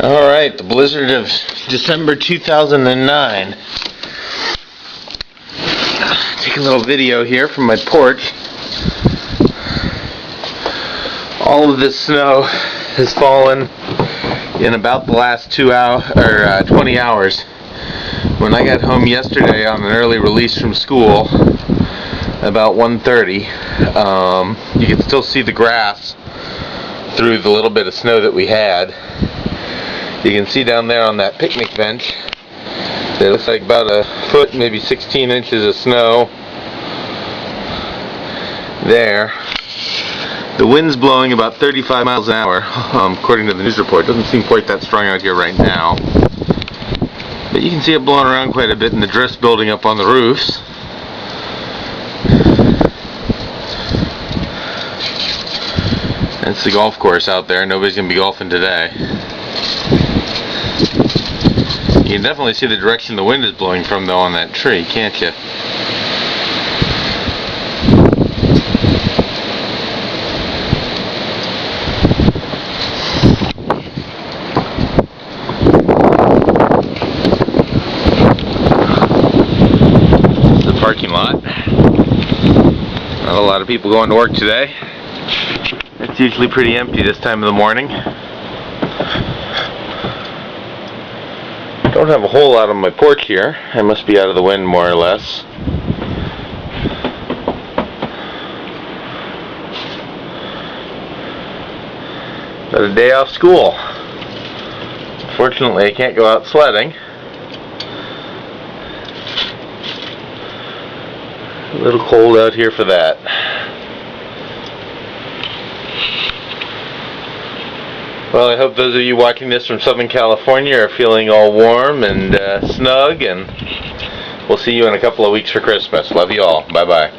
Alright, the blizzard of December 2009. Take a little video here from my porch. All of this snow has fallen in about the last 20 hours. When I got home yesterday on an early release from school, about 1:30, you can still see the grass through the little bit of snow that we had. You can see down there on that picnic bench, it looks like about a foot, maybe 16 inches of snow there. The wind's blowing about 35 miles an hour, according to the news report. Doesn't seem quite that strong out here right now. But you can see it blowing around quite a bit and the drifts building up on the roofs. That's the golf course out there. Nobody's going to be golfing today. You can definitely see the direction the wind is blowing from, though, on that tree, can't you? This is the parking lot. Not a lot of people going to work today. It's usually pretty empty this time of the morning. Don't have a whole lot on my porch here. I must be out of the wind more or less. Got a day off school. Fortunately, I can't go out sledding. A little cold out here for that. Well, I hope those of you watching this from Southern California are feeling all warm and snug, and we'll see you in a couple of weeks for Christmas. Love you all. Bye-bye.